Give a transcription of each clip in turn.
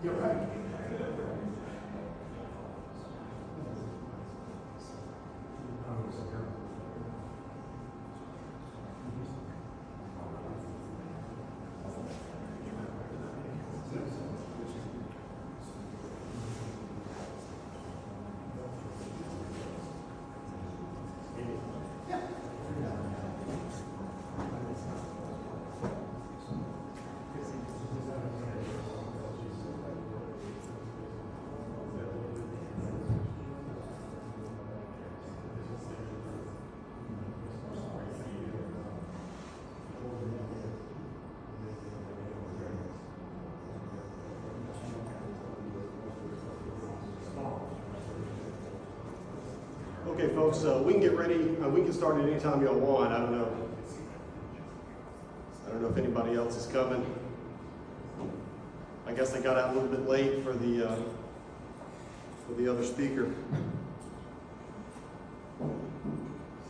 You're right. Okay, folks, we can get ready. We can start at any time y'all want. I don't know if anybody else is coming. I guess they got out a little bit late for the other speaker.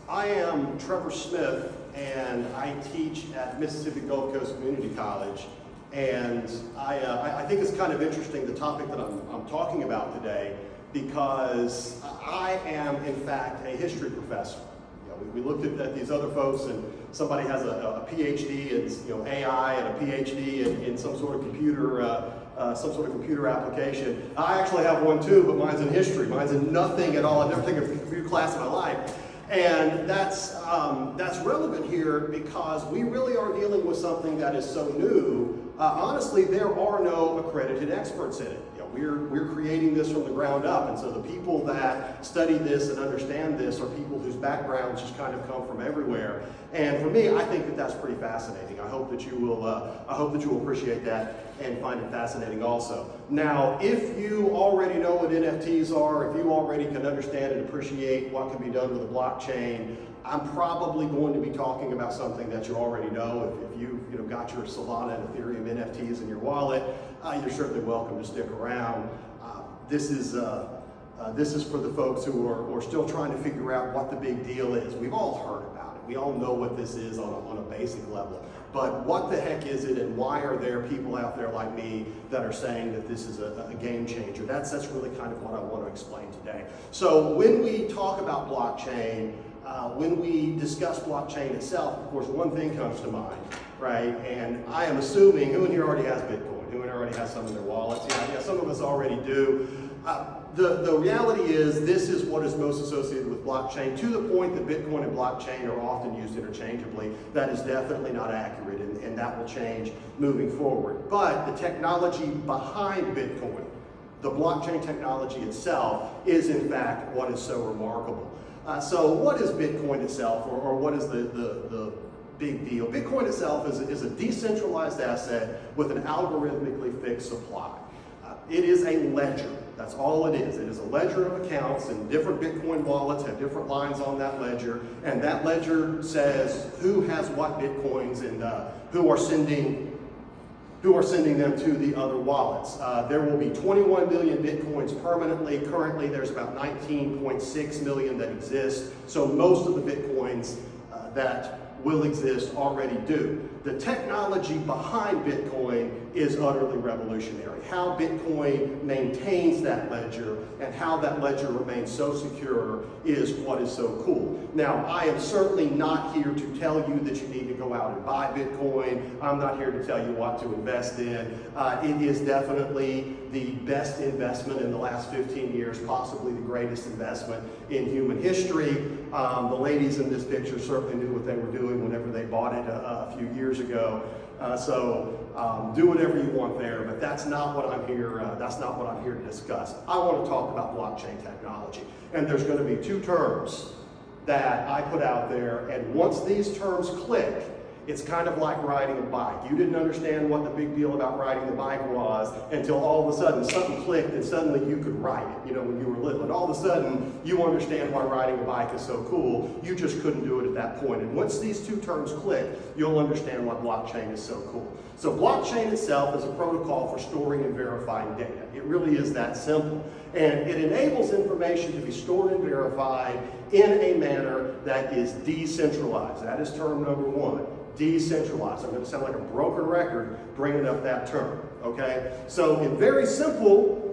I am Trevor Smith, and I teach at Mississippi Gulf Coast Community College. And I think it's kind of interesting, the topic that I'm talking about today, because I am, in fact, a history professor. You know, we looked at these other folks, and somebody has a PhD in AI and a PhD in some sort of computer application. I actually have one too, but mine's in history. Mine's in nothing at all. I've never taken a computer class in my life. And that's relevant here because we really are dealing with something that is so new. Honestly, there are no accredited experts in it. We're creating this from the ground up, and so the people that study this and understand this are people whose backgrounds just kind of come from everywhere. And for me, I think that that's pretty fascinating. I hope that you will appreciate that and find it fascinating also. Now, if you already know what NFTs are, if you already can understand and appreciate what can be done with a blockchain, I'm probably going to be talking about something that you already know. If you got your Solana and Ethereum NFTs in your wallet, you're certainly welcome to stick around. This is for the folks who are still trying to figure out what the big deal is. We've all heard about it. We all know what this is on a basic level. But what the heck is it, and why are there people out there like me that are saying that this is a game changer? That's really kind of what I want to explain today. So when we talk about blockchain, when we discuss blockchain itself, of course, one thing comes to mind, right? And I am assuming, who in here already has Bitcoin? Who in here already has some in their wallets? Yeah, some of us already do. The reality is this is what is most associated with blockchain, to the point that Bitcoin and blockchain are often used interchangeably. That is definitely not accurate, and that will change moving forward. But the technology behind Bitcoin, The blockchain technology itself is in fact what is so remarkable. So what is Bitcoin itself, or what is the big deal? Bitcoin itself is a decentralized asset with an algorithmically fixed supply. It is a ledger. That's all it is. It is a ledger of accounts, and different Bitcoin wallets have different lines on that ledger, and that ledger says who has what Bitcoins and who are sending them to the other wallets. There will be 21 million Bitcoins permanently. Currently, there's about 19.6 million that exist. So most of the Bitcoins that will exist already do. The technology behind Bitcoin is utterly revolutionary. How Bitcoin maintains that ledger and how that ledger remains so secure is what is so cool. Now, I am certainly not here to tell you that you need to go out and buy Bitcoin. I'm not here to tell you what to invest in. It is definitely the best investment in the last 15 years, possibly the greatest investment in human history. The ladies in this picture certainly knew what they were doing whenever they bought it a few years ago. So do whatever you want there, but that's not what I'm here. That's not what I'm here to discuss. I want to talk about blockchain technology, and there's going to be two terms that I put out there, and once these terms click, it's kind of like riding a bike. You didn't understand what the big deal about riding the bike was until all of a sudden something clicked and suddenly you could ride it, you know, when you were little. And all of a sudden you understand why riding a bike is so cool. You just couldn't do it at that point. And once these two terms click, you'll understand why blockchain is so cool. So blockchain itself is a protocol for storing and verifying data. It really is that simple. And it enables information to be stored and verified in a manner that is decentralized. That is term number one. Decentralized. I'm going to sound like a broken record bringing up that term, okay? So in a very simple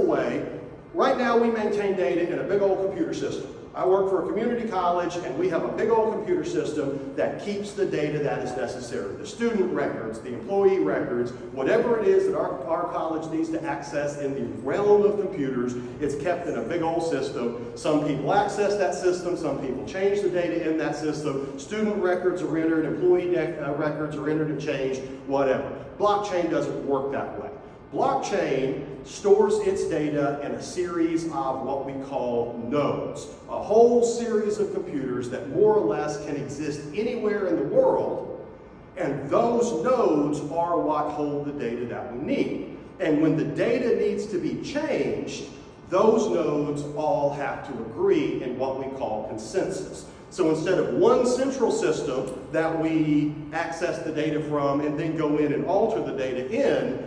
way, right now we maintain data in a big old computer system. I work for a community college, and we have a big old computer system that keeps the data that is necessary. The student records, the employee records, whatever it is that our college needs to access in the realm of computers, it's kept in a big old system. Some people access that system, some people change the data in that system. Student records are entered, employee records are entered and changed, whatever. Blockchain doesn't work that way. Blockchain stores its data in a series of what we call nodes, a whole series of computers that more or less can exist anywhere in the world, and those nodes are what hold the data that we need. And when the data needs to be changed, those nodes all have to agree in what we call consensus. So instead of one central system that we access the data from and then go in and alter the data in,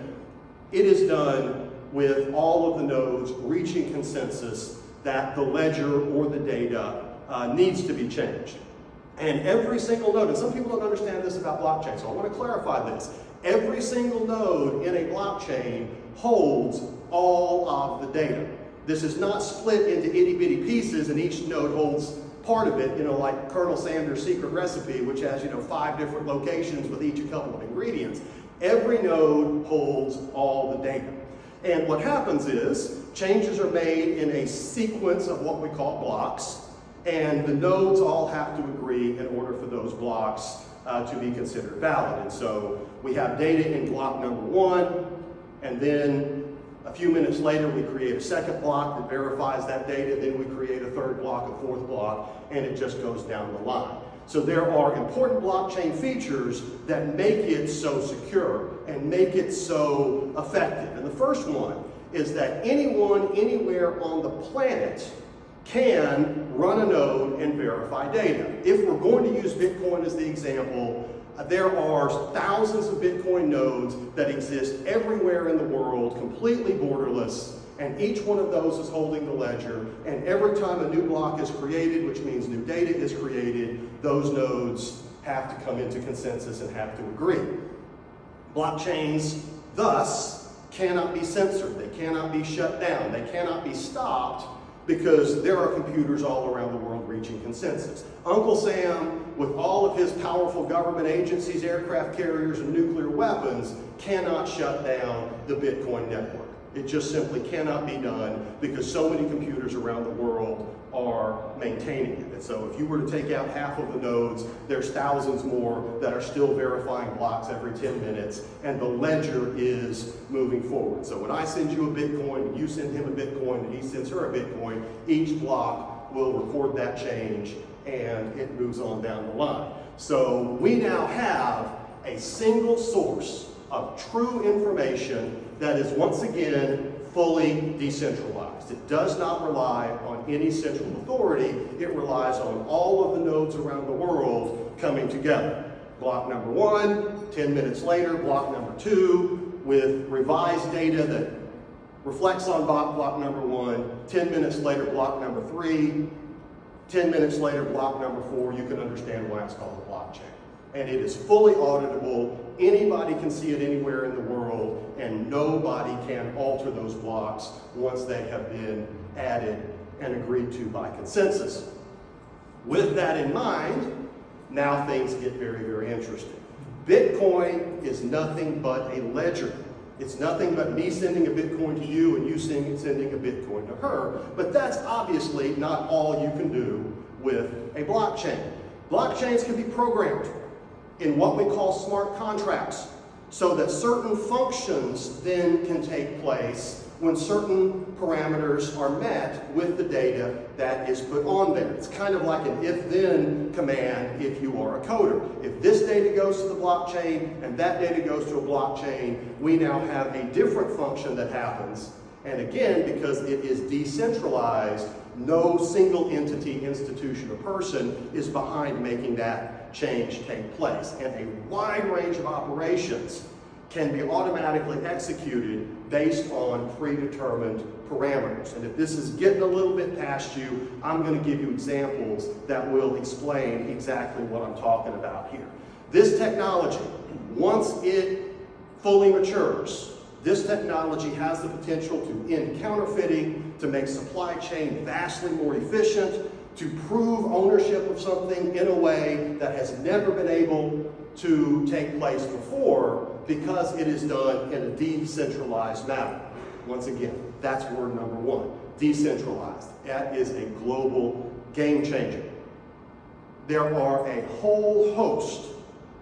it is done with all of the nodes reaching consensus that the ledger or the data needs to be changed. And every single node, and some people don't understand this about blockchain, so I want to clarify this. Every single node in a blockchain holds all of the data. This is not split into itty-bitty pieces and each node holds part of it, you know, like Colonel Sanders' secret recipe, which has, 5 different locations with each a couple of ingredients. Every node holds all the data. And what happens is changes are made in a sequence of what we call blocks, and the nodes all have to agree in order for those blocks to be considered valid. And so we have data in block number 1, and then a few minutes later we create a second block that verifies that data, then we create a third block, a fourth block, and it just goes down the line. So there are important blockchain features that make it so secure and make it so effective. And the first one is that anyone, anywhere on the planet can run a node and verify data. If we're going to use Bitcoin as the example, there are thousands of Bitcoin nodes that exist everywhere in the world, completely borderless, and each one of those is holding the ledger, and every time a new block is created, which means new data is created, those nodes have to come into consensus and have to agree. Blockchains, thus, cannot be censored, they cannot be shut down, they cannot be stopped, because there are computers all around the world reaching consensus. Uncle Sam, with all of his powerful government agencies, aircraft carriers, and nuclear weapons, cannot shut down the Bitcoin network. It just simply cannot be done because so many computers around the world are maintaining it. And so if you were to take out half of the nodes, there's thousands more that are still verifying blocks every 10 minutes, and the ledger is moving forward. So when I send you a Bitcoin, and you send him a Bitcoin, and he sends her a Bitcoin, each block will record that change, and it moves on down the line. So we now have a single source of true information that is once again fully decentralized. It does not rely on any central authority. It relies on all of the nodes around the world coming together. Block number 1, 10 minutes later, block number 2, with revised data that reflects on block number 1, 10 minutes later, block number 3, 10 minutes later, block number 4. You can understand why it's called a blockchain. And it is fully auditable. Anybody can see it anywhere in the world, and nobody can alter those blocks once they have been added and agreed to by consensus. With that in mind, now things get very, very interesting. Bitcoin is nothing but a ledger. It's nothing but me sending a Bitcoin to you and you sending a Bitcoin to her. But that's obviously not all you can do with a blockchain. Blockchains can be programmed in what we call smart contracts, so that certain functions then can take place when certain parameters are met with the data that is put on there. It's kind of like an if-then command if you are a coder. If this data goes to the blockchain and that data goes to a blockchain, we now have a different function that happens. And again, because it is decentralized, no single entity, institution, or person is behind making that change take place. And a wide range of operations can be automatically executed based on predetermined parameters. And if this is getting a little bit past you, I'm going to give you examples that will explain exactly what I'm talking about here. This technology, once it fully matures, this technology has the potential to end counterfeiting, to make supply chain vastly more efficient, to prove ownership of something in a way that has never been able to take place before, because it is done in a decentralized manner. Once again, that's word number 1, decentralized. That is a global game changer. There are a whole host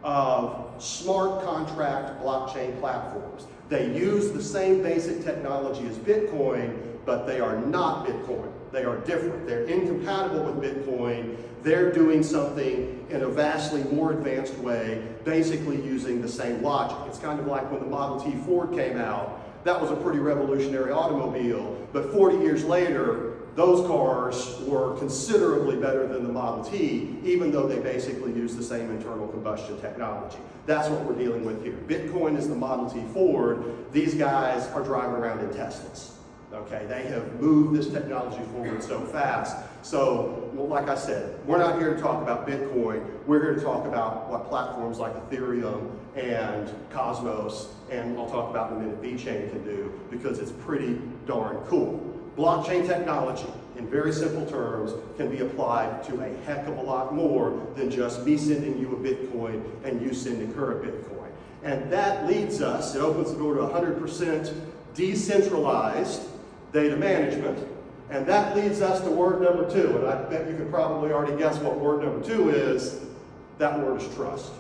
of smart contract blockchain platforms. They use the same basic technology as Bitcoin, but they are not Bitcoin. They are different. They're incompatible with Bitcoin. They're doing something in a vastly more advanced way, basically using the same logic. It's kind of like when the Model T Ford came out. That was a pretty revolutionary automobile, but 40 years later, those cars were considerably better than the Model T, even though they basically use the same internal combustion technology. That's what we're dealing with here. Bitcoin is the Model T Ford. These guys are driving around in Teslas. Okay, they have moved this technology forward so fast. So, well, like I said, we're not here to talk about Bitcoin. We're here to talk about what platforms like Ethereum and Cosmos, and I'll talk about in a minute, VeChain can do, because it's pretty darn cool. Blockchain technology, in very simple terms, can be applied to a heck of a lot more than just me sending you a Bitcoin and you sending her a Bitcoin. And that leads us, it opens the door to 100% decentralized data management. And that leads us to word number 2. And I bet you could probably already guess what word number 2 is. That word is trust.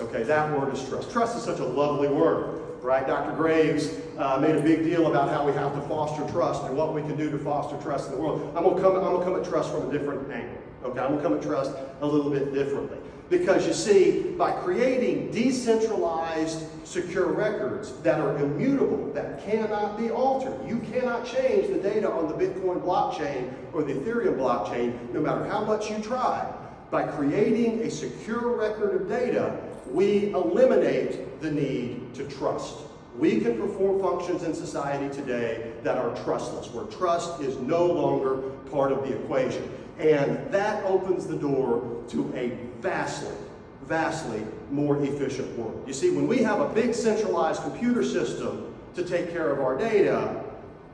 Okay, that word is trust. Trust is such a lovely word, right? Dr. Graves made a big deal about how we have to foster trust and what we can do to foster trust in the world. I'm gonna come at trust from a different angle. Okay, I'm gonna come at trust a little bit differently. Because you see, by creating decentralized secure records that are immutable, that cannot be altered, you cannot change the data on the Bitcoin blockchain or the Ethereum blockchain, no matter how much you try. By creating a secure record of data, we eliminate the need to trust. We can perform functions in society today that are trustless, where trust is no longer part of the equation. And that opens the door to a vastly more efficient world. You see, when we have a big centralized computer system to take care of our data,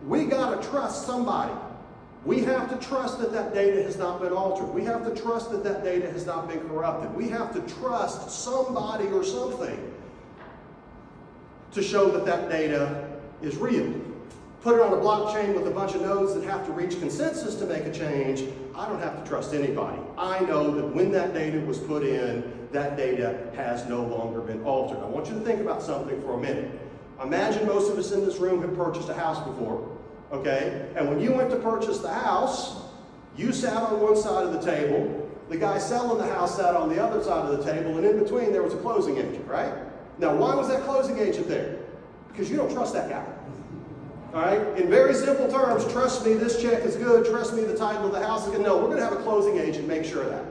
we gotta trust somebody. We have to trust that that data has not been altered. We have to trust that that data has not been corrupted. We have to trust somebody or something to show that that data is real. put it on a blockchain with a bunch of nodes that have to reach consensus to make a change, I don't have to trust anybody. I know that when that data was put in, that data has no longer been altered. I want you to think about something for a minute. Imagine most of us in this room have purchased a house before, okay? And when you went to purchase the house, you sat on one side of the table, the guy selling the house sat on the other side of the table, and in between there was a closing agent, right? Now, why was that closing agent there? Because you don't trust that guy. All right? In very simple terms, trust me, this check is good. Trust me, the title of the house is good. No, we're going to have a closing agent make sure of that.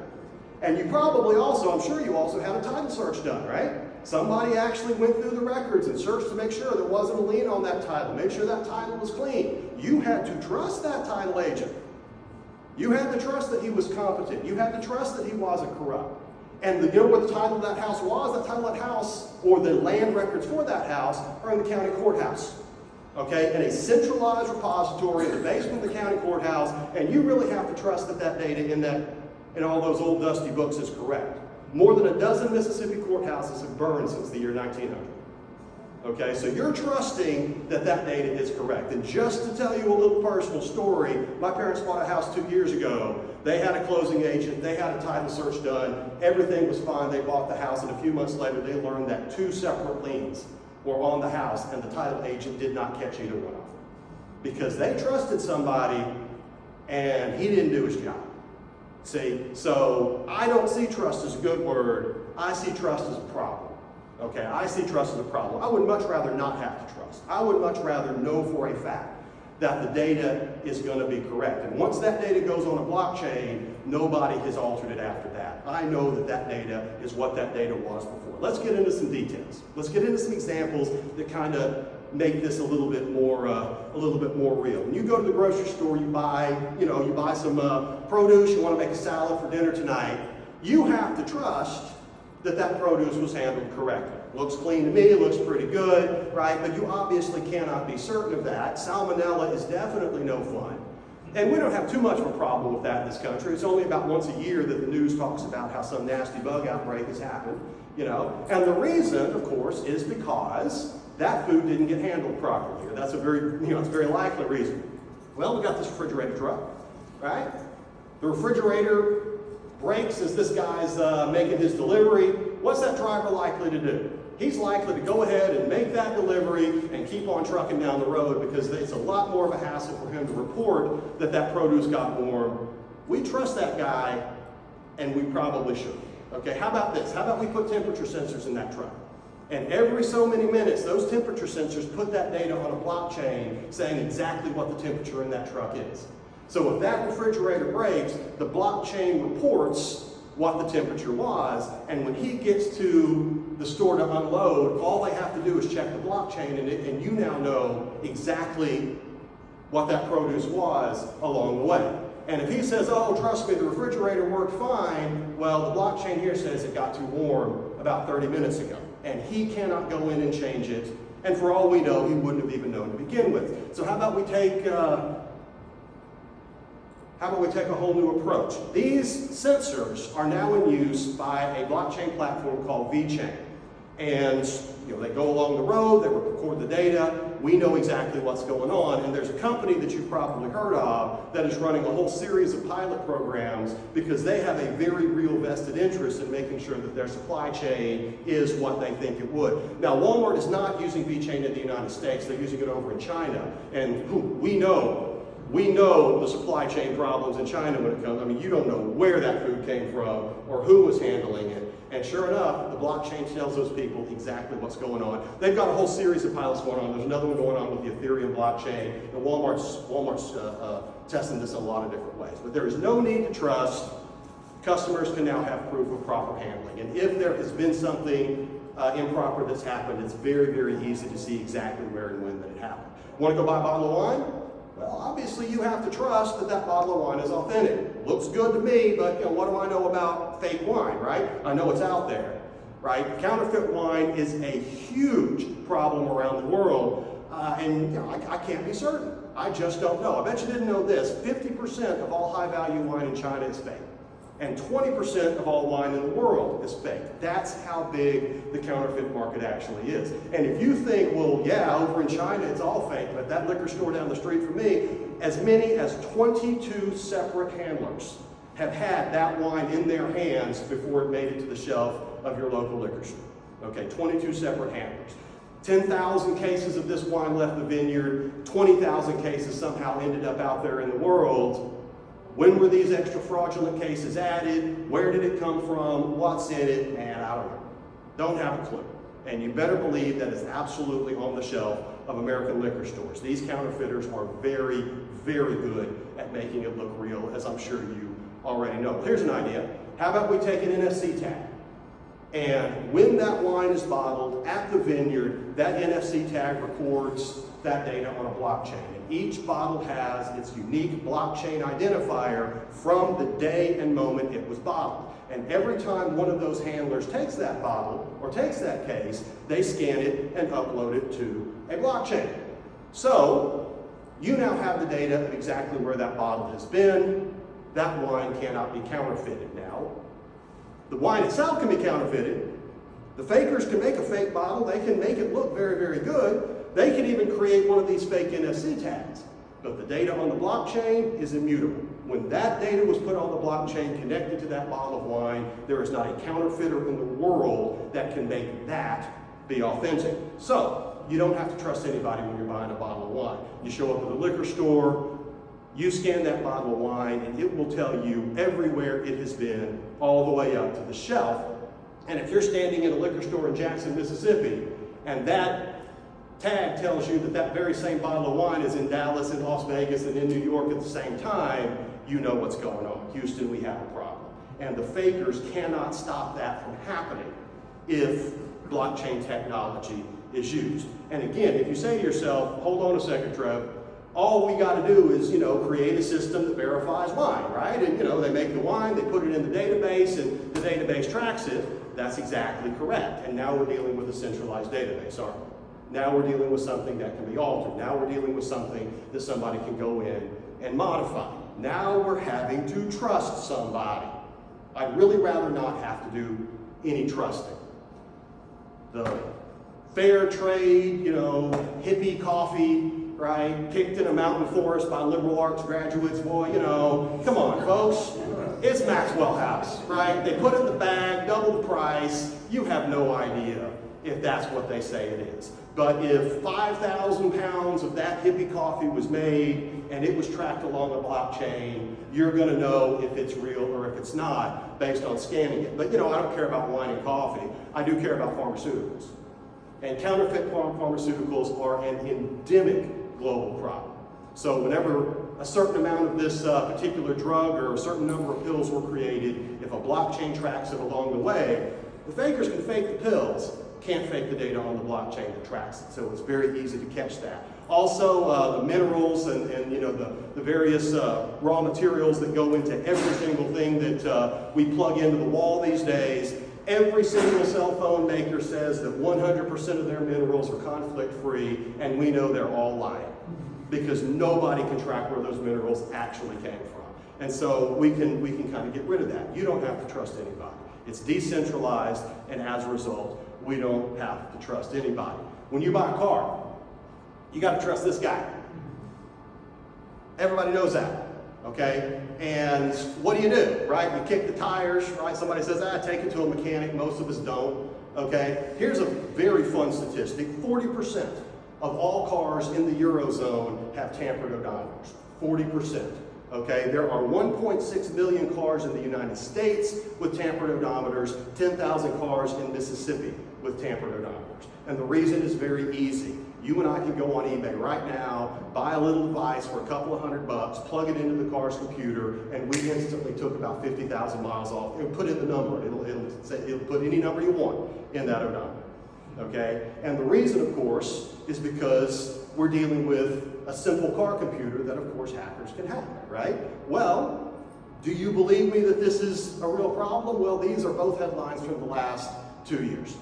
And you probably also, I'm sure you also had a title search done, right? Somebody actually went through the records and searched to make sure there wasn't a lien on that title, make sure that title was clean. You had to trust that title agent. You had to trust that he was competent. You had to trust that he wasn't corrupt. And you know what the title of that house was? The title of that house, or the land records for that house, are in the county courthouse. Okay, in a centralized repository in the basement of the county courthouse, and you really have to trust that that data in all those old dusty books is correct. More than a dozen Mississippi courthouses have burned since the year 1900. Okay, so you're trusting that that data is correct. And just to tell you a little personal story, my parents bought a house 2 years ago. They had a closing agent, they had a title search done, everything was fine, they bought the house, and a few months later they learned that 2 separate liens were on the house, and the title agent did not catch either one of them. Because they trusted somebody, and he didn't do his job. See, so I don't see trust as a good word, I see trust as a problem. Okay, I see trust as a problem. I would much rather not have to trust. I would much rather know for a fact that the data is going to be correct. And once that data goes on a blockchain, nobody has altered it after that. I know that that data is what that data was before. Let's get into some details. Let's get into some examples that kind of make this a little bit more real. When you go to the grocery store, you buy some produce. You want to make a salad for dinner tonight. You have to trust that that produce was handled correctly. Looks clean to me, looks pretty good, right? But you obviously cannot be certain of that. Salmonella is definitely no fun. And we don't have too much of a problem with that in this country. It's only about once a year that the news talks about how some nasty bug outbreak has happened, you know. And the reason, of course, is because that food didn't get handled properly. And that's it's a very likely reason. Well, we got this refrigerator truck, right? The refrigerator breaks as this guy's making his delivery. What's that driver likely to do? He's likely to go ahead and make that delivery and keep on trucking down the road because it's a lot more of a hassle for him to report that that produce got warm. We trust that guy, and we probably should. Okay, how about this? How about we put temperature sensors in that truck? And every so many minutes, those temperature sensors put that data on a blockchain saying exactly what the temperature in that truck is. So if that refrigerator breaks, the blockchain reports what the temperature was, and when he gets to the store to unload, all they have to do is check the blockchain, and you now know exactly what that produce was along the way. And if he says, oh, trust me, the refrigerator worked fine, well, the blockchain here says it got too warm about 30 minutes ago, and he cannot go in and change it, and for all we know, he wouldn't have even known to begin with. So how about we take a whole new approach? These sensors are now in use by a blockchain platform called VeChain. And they go along the road, they record the data, we know exactly what's going on, and there's a company that you've probably heard of that is running a whole series of pilot programs because they have a very real vested interest in making sure that their supply chain is what they think it would. Now, Walmart is not using VeChain in the United States, they're using it over in China, and we know the supply chain problems in China when it comes. I mean, you don't know where that food came from or who was handling it. And sure enough, the blockchain tells those people exactly what's going on. They've got a whole series of pilots going on. There's another one going on with the Ethereum blockchain. And Walmart's testing this in a lot of different ways. But there is no need to trust. Customers can now have proof of proper handling. And if there has been something improper that's happened, it's very, very easy to see exactly where and when that it happened. Want to go buy a bottle of wine? Well, obviously you have to trust that that bottle of wine is authentic. Looks good to me, but what do I know about fake wine, right? I know it's out there, right? Counterfeit wine is a huge problem around the world, and I can't be certain. I just don't know. I bet you didn't know this. 50% of all high-value wine in China is fake. And 20% of all wine in the world is fake. That's how big the counterfeit market actually is. And if you think, well, yeah, over in China it's all fake, but that liquor store down the street from me, as many as 22 separate handlers have had that wine in their hands before it made it to the shelf of your local liquor store. Okay, 22 separate handlers. 10,000 cases of this wine left the vineyard, 20,000 cases somehow ended up out there in the world. When were these extra fraudulent cases added? Where did it come from? What's in it? Man, I don't know. Don't have a clue. And you better believe that it's absolutely on the shelf of American liquor stores. These counterfeiters are very, very good at making it look real, as I'm sure you already know. Here's an idea. How about we take an NFC tag? And when that wine is bottled at the vineyard, that NFC tag records that data on a blockchain. And each bottle has its unique blockchain identifier from the day and moment it was bottled. And every time one of those handlers takes that bottle or takes that case, they scan it and upload it to a blockchain. So you now have the data of exactly where that bottle has been. That wine cannot be counterfeited now. The wine itself can be counterfeited. The fakers can make a fake bottle. They can make it look very, very good. They can even create one of these fake NFC tags. But the data on the blockchain is immutable. When that data was put on the blockchain connected to that bottle of wine, there is not a counterfeiter in the world that can make that be authentic. So you don't have to trust anybody when you're buying a bottle of wine. You show up at a liquor store, you scan that bottle of wine, and it will tell you everywhere it has been, all the way up to the shelf. And if you're standing in a liquor store in Jackson, Mississippi, and that tag tells you that that very same bottle of wine is in Dallas and Las Vegas and in New York at the same time, you know what's going on. Houston, we have a problem. And the fakers cannot stop that from happening if blockchain technology is used. And again, if you say to yourself, hold on a second, Trev, all we got to do is, create a system that verifies wine, right? And, they make the wine, they put it in the database, and the database tracks it. That's exactly correct. And now we're dealing with a centralized database, aren't we? Now we're dealing with something that can be altered. Now we're dealing with something that somebody can go in and modify. Now we're having to trust somebody. I'd really rather not have to do any trusting. The fair trade, hippie coffee, right, picked in a mountain forest by liberal arts graduates, boy, come on, folks. It's Maxwell House, right? They put it in the bag, double the price. You have no idea if that's what they say it is. But if 5,000 pounds of that hippie coffee was made and it was tracked along a blockchain, you're going to know if it's real or if it's not based on scanning it. But, I don't care about wine and coffee. I do care about pharmaceuticals. And counterfeit pharmaceuticals are an endemic global problem. So whenever a certain amount of this particular drug or a certain number of pills were created, if a blockchain tracks it along the way, the fakers can fake the pills, can't fake the data on the blockchain that tracks it. So it's very easy to catch that. Also, the minerals and the various raw materials that go into every single thing that we plug into the wall these days. Every single cell phone maker says that 100% of their minerals are conflict-free, and we know they're all lying because nobody can track where those minerals actually came from. And so we can kind of get rid of that. You don't have to trust anybody. It's decentralized, and as a result, we don't have to trust anybody. When you buy a car, you got to trust this guy. Everybody knows that, okay? And what do, right? You kick the tires, right? Somebody says, take it to a mechanic. Most of us don't, okay? Here's a very fun statistic. 40% of all cars in the Eurozone have tampered odometers. 40%. Okay, there are 1.6 million cars in the United States with tampered odometers, 10,000 cars in Mississippi with tampered odometers. And the reason is very easy. You and I can go on eBay right now, buy a little device for a couple of $100, plug it into the car's computer, and we instantly took about 50,000 miles off. It'll put in the number. It'll put any number you want in that odometer. Okay? And the reason, of course, is because we're dealing with a simple car computer that, of course, hackers can hack, right? Well, do you believe me that this is a real problem? Well, these are both headlines from the last 2 years.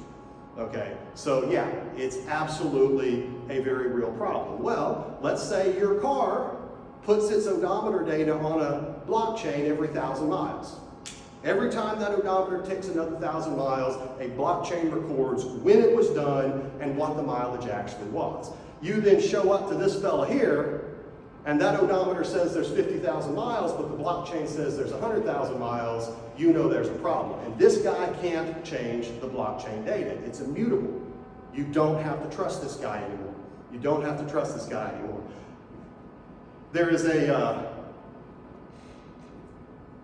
Okay, so yeah, it's absolutely a very real problem. Well, let's say your car puts its odometer data on a blockchain every 1,000 miles. Every time that odometer ticks another 1,000 miles, a blockchain records when it was done and what the mileage actually was. You then show up to this fella here, and that odometer says there's 50,000 miles, but the blockchain says there's 100,000 miles, you know there's a problem. And this guy can't change the blockchain data. It's immutable. You don't have to trust this guy anymore. You don't have to trust this guy anymore. There is a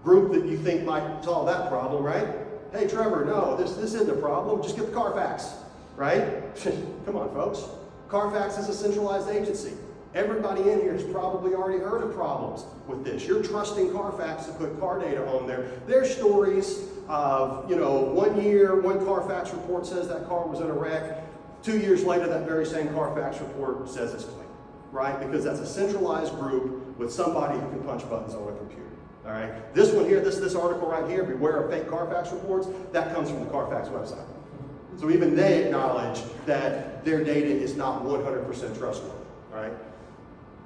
group that you think might solve that problem, right? Hey, Trevor, no, this isn't a problem. Just get the Carfax, right? Come on, folks. Carfax is a centralized agency. Everybody in here has probably already heard of problems with this. You're trusting Carfax to put car data on there. There's stories of, 1 year, one Carfax report says that car was in a wreck. 2 years later, that very same Carfax report says it's clean, right? Because that's a centralized group with somebody who can punch buttons on a computer. All right. This one here, this article right here, beware of fake Carfax reports, that comes from the Carfax website. So even they acknowledge that their data is not 100% trustworthy. All right.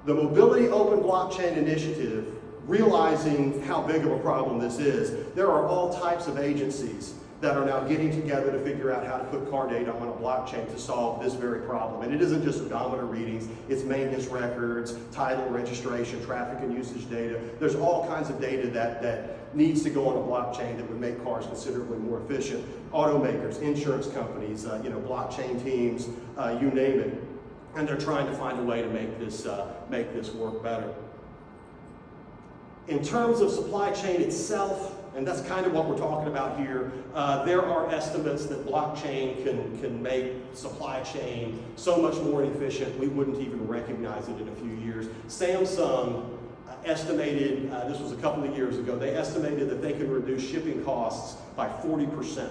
The Mobility Open Blockchain Initiative, realizing how big of a problem this is, there are all types of agencies that are now getting together to figure out how to put car data on a blockchain to solve this very problem. And it isn't just odometer readings, it's maintenance records, title registration, traffic and usage data. There's all kinds of data that needs to go on a blockchain that would make cars considerably more efficient. Automakers, insurance companies, blockchain teams, you name it. And they're trying to find a way to make this work better. In terms of supply chain itself, and that's kind of what we're talking about here, there are estimates that blockchain can make supply chain so much more efficient we wouldn't even recognize it in a few years. Samsung estimated, this was a couple of years ago, they estimated that they could reduce shipping costs by 40%.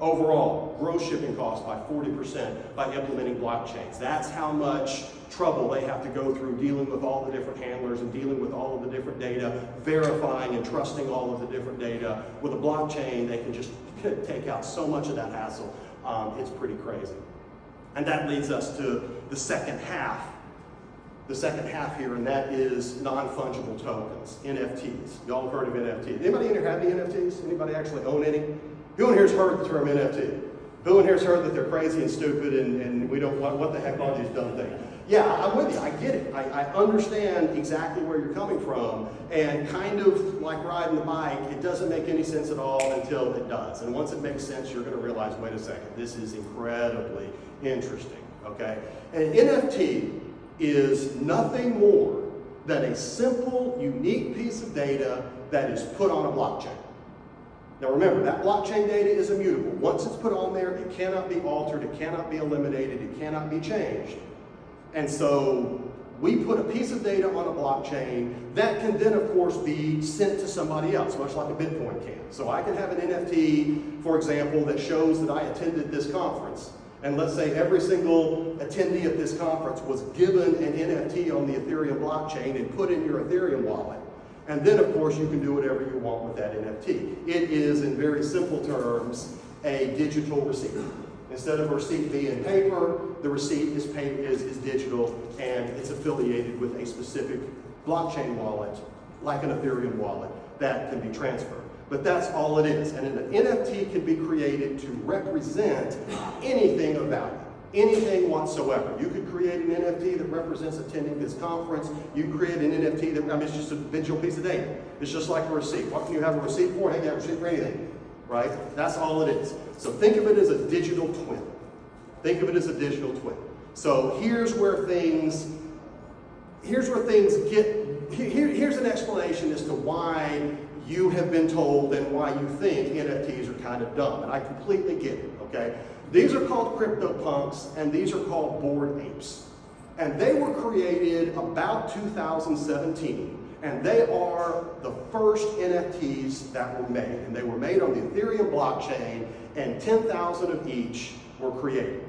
Overall, gross shipping costs by 40% by implementing blockchains. That's how much trouble they have to go through dealing with all the different handlers and dealing with all of the different data, verifying and trusting all of the different data. With a blockchain, they can just take out so much of that hassle. It's pretty crazy. And that leads us to the second half. The second half here, and that is non-fungible tokens, NFTs. Y'all have heard of NFTs. Anybody in here have any NFTs? Anybody actually own any? Who in here's heard the term NFT? Who in here's heard that they're crazy and stupid and we don't, what the heck are these dumb things? Yeah, I'm with you, I get it. I understand exactly where you're coming from, and kind of like riding the bike, it doesn't make any sense at all until it does. And once it makes sense, you're gonna realize, wait a second, this is incredibly interesting, okay? An NFT is nothing more than a simple, unique piece of data that is put on a blockchain. Now remember, that blockchain data is immutable. Once it's put on there, it cannot be altered, it cannot be eliminated, it cannot be changed. And so we put a piece of data on a blockchain that can then, of course, be sent to somebody else, much like a Bitcoin can. So I can have an NFT, for example, that shows that I attended this conference. And let's say every single attendee at this conference was given an NFT on the Ethereum blockchain and put in your Ethereum wallet. And then, of course, you can do whatever you want with that NFT. It is, in very simple terms, a digital receipt. Instead of a receipt being paper, the receipt is digital, and it's affiliated with a specific blockchain wallet, like an Ethereum wallet, that can be transferred. But that's all it is. And an NFT can be created to represent anything of value. Anything whatsoever. You could create an NFT that represents attending this conference. You can create an NFT that, it's just a digital piece of data. It's just like a receipt. What can you have a receipt for? Hey, you have a receipt for anything, right? That's all it is. So think of it as a digital twin. Think of it as a digital twin. So here's where things get, here's an explanation as to why you have been told and why you think NFTs are kind of dumb. And I completely get it, okay? These are called CryptoPunks, and these are called Bored Apes. And they were created about 2017, and they are the first NFTs that were made. And they were made on the Ethereum blockchain, and 10,000 of each were created.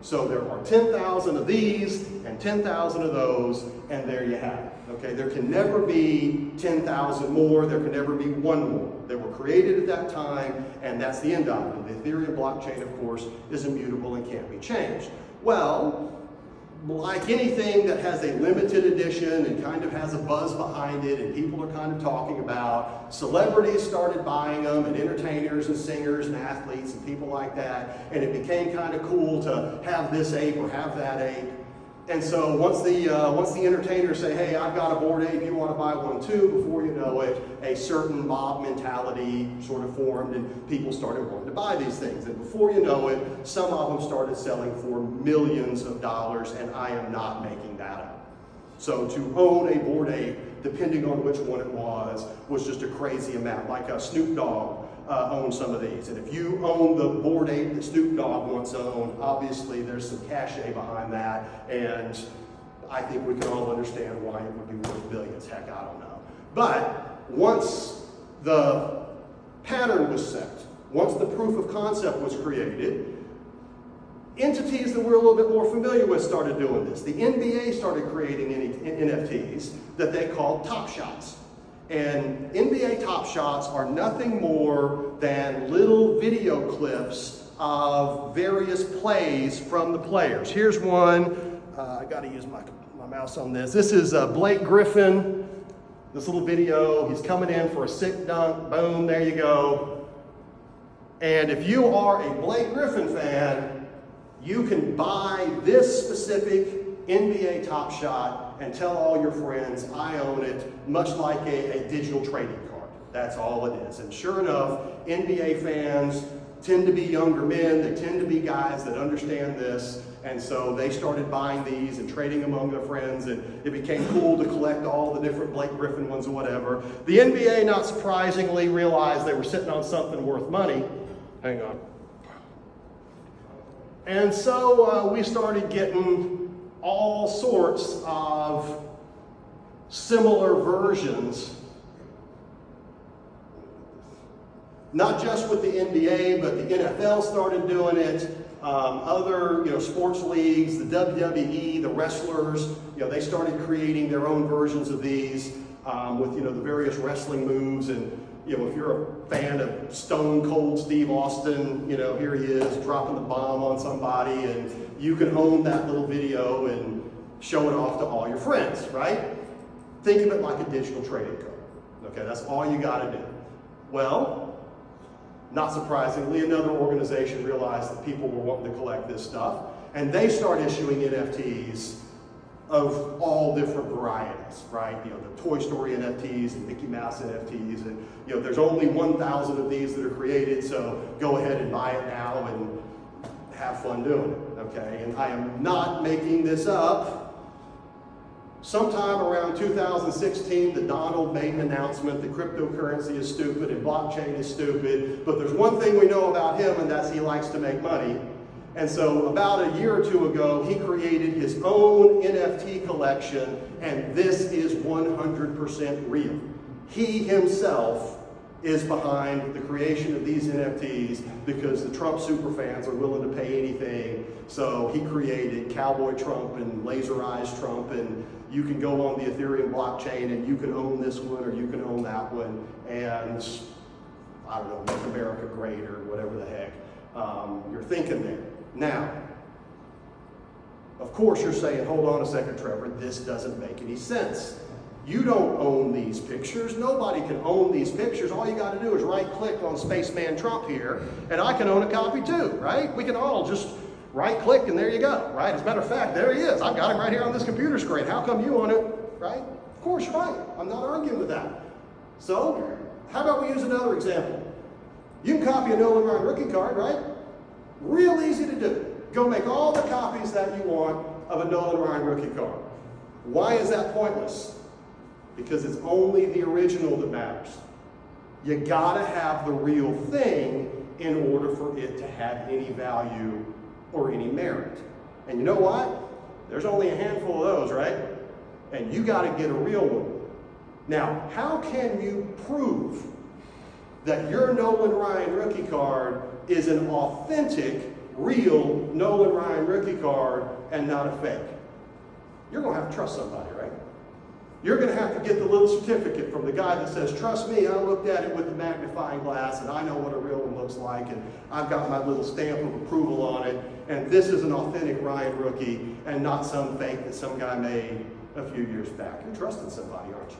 So there are 10,000 of these and 10,000 of those, and there you have it. Okay, there can never be 10,000 more, there can never be one more. They were created at that time, and that's the end of it. The Ethereum blockchain, of course, is immutable and can't be changed. Well, like anything that has a limited edition and kind of has a buzz behind it and people are kind of talking about, celebrities started buying them, and entertainers and singers and athletes and people like that, and it became kind of cool to have this ape or have that ape. And so once the entertainers say, hey, I've got a Bored Ape, you want to buy one too, before you know it, a certain mob mentality sort of formed and people started wanting to buy these things. And before you know it, some of them started selling for millions of dollars, and I am not making that up. So to own a Bored Ape, depending on which one it was just a crazy amount. Like Snoop Dogg owned some of these. And if you own the Bored Ape that Snoop Dogg once owned, obviously there's some cachet behind that, and I think we can all understand why it would be worth billions. Heck, I don't know. But once the pattern was set, once the proof of concept was created, entities that we're a little bit more familiar with started doing this. The NBA started creating NFTs that they called Top Shots. And NBA Top Shots are nothing more than little video clips of various plays from the players. Here's one. I got to use my mouse on this. This is Blake Griffin. This little video. He's coming in for a sick dunk. Boom, there you go. And if you are a Blake Griffin fan, you can buy this specific NBA Top Shot and tell all your friends, I own it, much like a digital trading card. That's all it is. And sure enough, NBA fans tend to be younger men. They tend to be guys that understand this. And so they started buying these and trading among their friends, and it became cool to collect all the different Blake Griffin ones or whatever. The NBA, not surprisingly, realized they were sitting on something worth money. Hang on. And so we started getting all sorts of similar versions, not just with the NBA, but the NFL started doing it. Other, sports leagues, the WWE, the wrestlers, they started creating their own versions of these with, the various wrestling moves. And, if you're a fan of Stone Cold Steve Austin, here he is dropping the bomb on somebody, and you can own that little video and show it off to all your friends, right? Think of it like a digital trading card. Okay, that's all you got to do. Well, not surprisingly, another organization realized that people were wanting to collect this stuff, and they start issuing NFTs of all different varieties, right? The Toy Story NFTs and Mickey Mouse NFTs, and there's only 1,000 of these that are created, so go ahead and buy it now and have fun doing it, okay? And I am not making this up. Sometime around 2016, the Donald made an announcement that cryptocurrency is stupid and blockchain is stupid, but there's one thing we know about him, and that's he likes to make money. And so about a year or two ago, he created his own NFT collection, and this is 100% real. He himself is behind the creation of these NFTs because the Trump superfans are willing to pay anything. So he created Cowboy Trump and Laser Eyes Trump, and you can go on the Ethereum blockchain and you can own this one or you can own that one, and I don't know, make America great or whatever the heck you're thinking there. Now, of course you're saying, hold on a second, Trevor, this doesn't make any sense. You don't own these pictures. Nobody can own these pictures. All you got to do is right-click on Spaceman Trump here, and I can own a copy too, right? We can all just right-click, and there you go, right? As a matter of fact, there he is. I've got him right here on this computer screen. How come you own it, right? Of course, you're right. I'm not arguing with that. So, how about we use another example? You can copy a Nolan Ryan rookie card, right? Real easy to do. Go make all the copies that you want of a Nolan Ryan rookie card. Why is that pointless? Because it's only the original that matters. You gotta have the real thing in order for it to have any value or any merit. And you know what? There's only a handful of those, right? And you gotta get a real one. Now, how can you prove that your Nolan Ryan rookie card is an authentic, real Nolan Ryan rookie card and not a fake? You're gonna have to trust somebody, right? You're going to have to get the little certificate from the guy that says, trust me, I looked at it with the magnifying glass and I know what a real one looks like, and I've got my little stamp of approval on it, and this is an authentic Ryan rookie and not some fake that some guy made a few years back. You're trusting somebody, aren't you?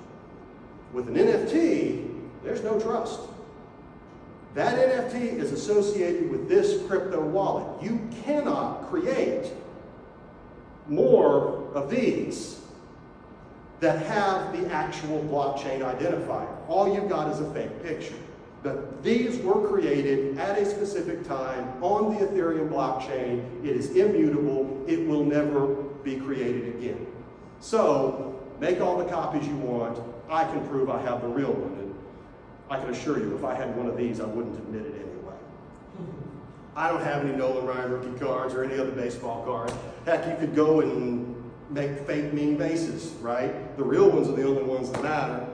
With an NFT, there's no trust. That NFT is associated with this crypto wallet. You cannot create more of these that have the actual blockchain identifier. All you've got is a fake picture. But these were created at a specific time on the Ethereum blockchain. It is immutable. It will never be created again. So make all the copies you want. I can prove I have the real one. And I can assure you, if I had one of these, I wouldn't admit it anyway. I don't have any Nolan Ryan rookie cards or any other baseball cards. Heck, you could go and make fake mean bases, right? The real ones are the only ones that matter.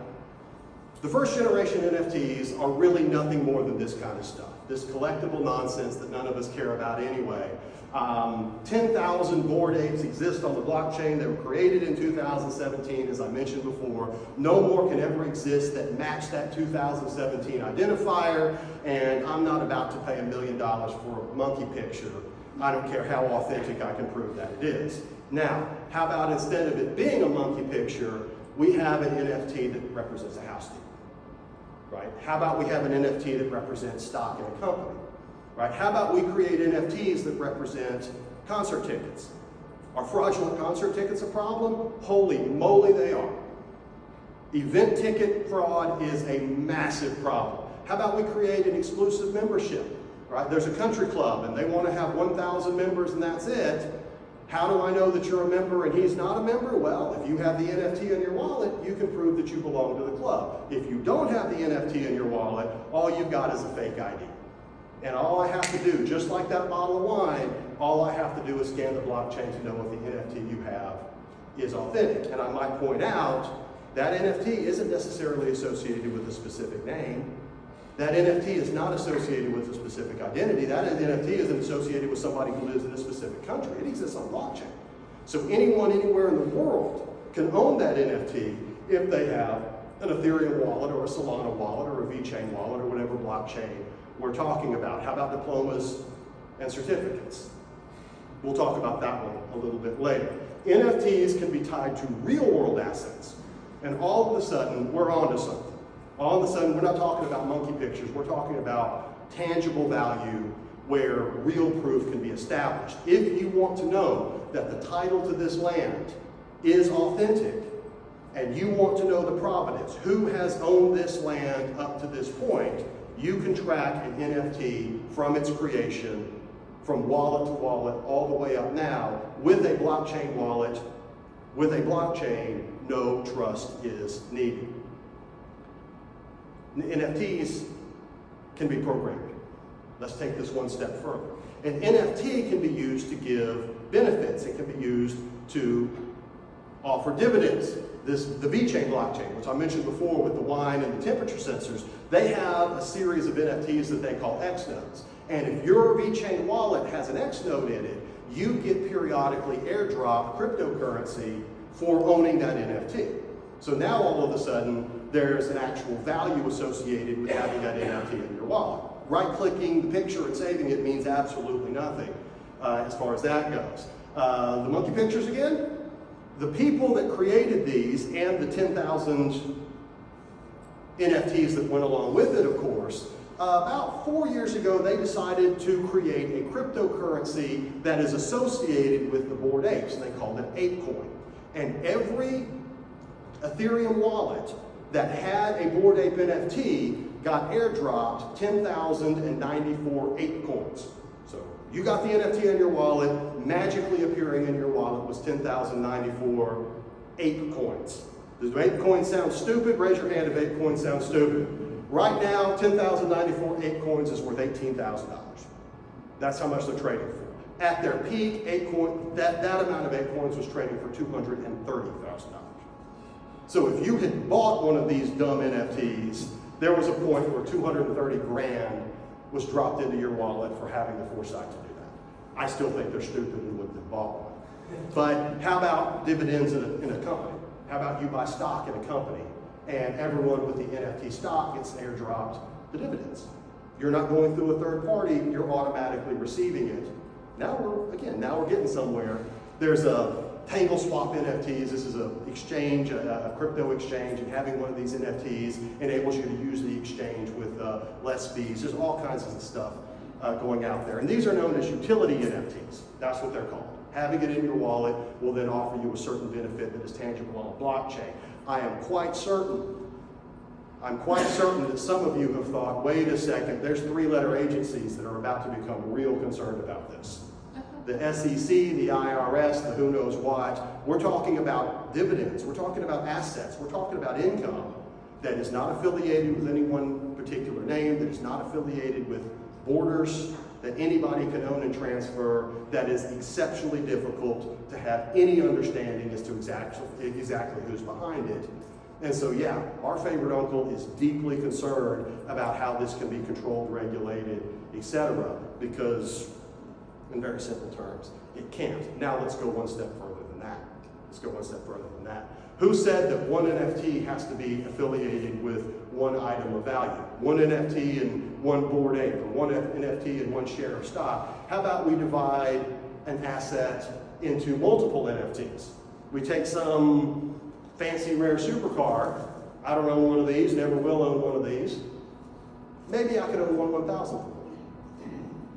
The first generation NFTs are really nothing more than this kind of stuff, this collectible nonsense that none of us care about anyway. 10,000 Bored Apes exist on the blockchain. They were created in 2017, as I mentioned before. No more can ever exist that match that 2017 identifier, and I'm not about to pay $1 million for a monkey picture. I don't care how authentic I can prove that it is. Now, how about instead of it being a monkey picture, we have an NFT that represents a house deed, right? How about we have an NFT that represents stock in a company? Right? How about we create NFTs that represent concert tickets? Are fraudulent concert tickets a problem? Holy moly, they are. Event ticket fraud is a massive problem. How about we create an exclusive membership? Right? There's a country club and they want to have 1,000 members and that's it. How do I know that you're a member and he's not a member? Well, if you have the NFT in your wallet, you can prove that you belong to the club. If you don't have the NFT in your wallet, all you've got is a fake ID. And all I have to do, just like that bottle of wine, all I have to do is scan the blockchain to know if the NFT you have is authentic. And I might point out that NFT isn't necessarily associated with a specific name. That NFT is not associated with a specific identity. That NFT isn't associated with somebody who lives in a specific country. It exists on blockchain. So anyone, anywhere in the world can own that NFT if they have an Ethereum wallet or a Solana wallet or a VeChain wallet or whatever blockchain we're talking about. How about diplomas and certificates? We'll talk about that one a little bit later. NFTs can be tied to real world assets. And all of a sudden, we're onto something. All of a sudden, we're not talking about monkey pictures. We're talking about tangible value where real proof can be established. If you want to know that the title to this land is authentic, and you want to know the provenance, who has owned this land up to this point, you can track an NFT from its creation, from wallet to wallet, all the way up now. With a blockchain wallet, with a blockchain, no trust is needed. NFTs can be programmed. Let's take this one step further. An NFT can be used to give benefits. It can be used to offer dividends. The VeChain blockchain, which I mentioned before with the wine and the temperature sensors, they have a series of NFTs that they call X nodes. And if your VeChain wallet has an X node in it, you get periodically airdrop cryptocurrency for owning that NFT. So now all of a sudden, there's an actual value associated with having that NFT in your wallet. Right-clicking the picture and saving it means absolutely nothing as far as that goes. The monkey pictures again? The people that created these and the 10,000 NFTs that went along with it, of course, about 4 years ago, they decided to create a cryptocurrency that is associated with the Bored Apes, and they called it ApeCoin. And every Ethereum wallet that had a Bored Ape NFT got airdropped 10,094 ape coins. So you got the NFT in your wallet, magically appearing in your wallet was 10,094 ape coins. Does ape coins sound stupid? Raise your hand if ape coins sound stupid. Right now, 10,094 ape coins is worth $18,000. That's how much they're trading for. At their peak, that amount of ape coins was trading for $230,000. So if you had bought one of these dumb NFTs, there was a point where 230 grand was dropped into your wallet for having the foresight to do that. I still think they're stupid and wouldn't have bought one. But how about dividends in a company? How about you buy stock in a company and everyone with the NFT stock gets airdropped the dividends? You're not going through a third party, you're automatically receiving it Now we're getting somewhere. There's a Tangle Swap NFTs. This is an exchange, a crypto exchange, and having one of these NFTs enables you to use the exchange with less fees. There's all kinds of stuff going out there. And these are known as utility NFTs. That's what they're called. Having it in your wallet will then offer you a certain benefit that is tangible on a blockchain. I'm quite certain that some of you have thought, wait a second, there's 3-letter agencies that are about to become real concerned about this. The SEC, the IRS, the who knows what. We're talking about dividends. We're talking about assets. We're talking about income that is not affiliated with any one particular name, that is not affiliated with borders, that anybody can own and transfer, that is exceptionally difficult to have any understanding as to exactly who's behind it. And so, yeah, our favorite uncle is deeply concerned about how this can be controlled, regulated, etc., because, in very simple terms, it can't. Now let's go one step further than that. Who said that one NFT has to be affiliated with one item of value? One NFT and one Bored Ape, or one NFT and one share of stock. How about we divide an asset into multiple NFTs? We take some fancy rare supercar. I don't own one of these, never will own one of these. Maybe I could own one 1,000th.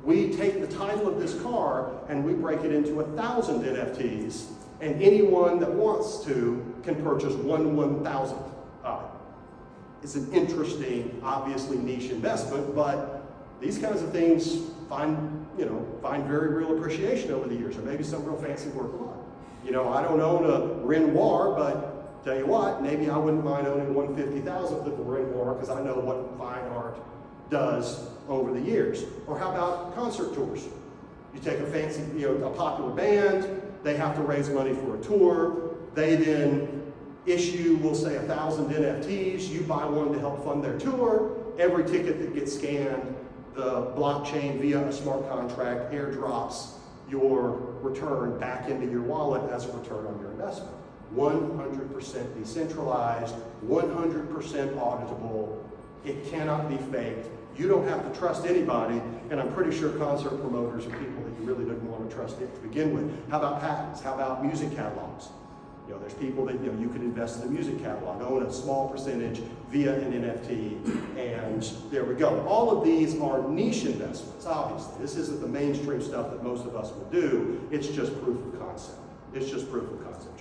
We take the title of this car and we break it into 1,000 NFTs, and anyone that wants to can purchase one 1,000th of it. It's an interesting, obviously niche investment, but these kinds of things find very real appreciation over the years, or maybe some real fancy work of art. I don't own a Renoir, but tell you what, maybe I wouldn't mind owning 1/50,000th of the Renoir because I know what fine art does over the years. Or how about concert tours? You take a fancy, a popular band, they have to raise money for a tour, they then issue, we'll say 1,000 NFTs, you buy one to help fund their tour. Every ticket that gets scanned, the blockchain via a smart contract airdrops your return back into your wallet as a return on your investment. 100% decentralized, 100% auditable. It cannot be faked. You don't have to trust anybody, and I'm pretty sure concert promoters are people that you really didn't want to trust it to begin with. How about patents? How about music catalogs? There's people that you could invest in a music catalog, own a small percentage via an NFT, and there we go. All of these are niche investments, obviously. This isn't the mainstream stuff that most of us would do. It's just proof of concept.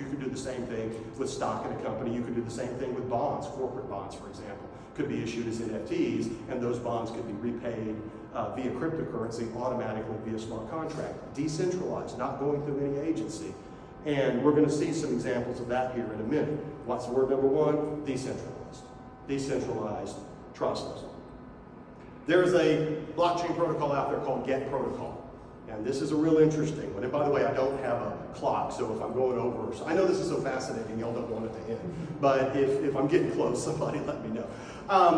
You could do the same thing with stock in a company. You could do the same thing with bonds, corporate bonds, for example. Could be issued as NFTs, and those bonds could be repaid via cryptocurrency automatically via smart contract. Decentralized, not going through any agency. And we're going to see some examples of that here in a minute. What's word number one? Decentralized. Decentralized, trustless. There's a blockchain protocol out there called Get Protocol. And this is a real interesting one. And by the way, I don't have a clock, so if I'm going over, I know this is so fascinating, y'all don't want it to end. But if I'm getting close, somebody let me know.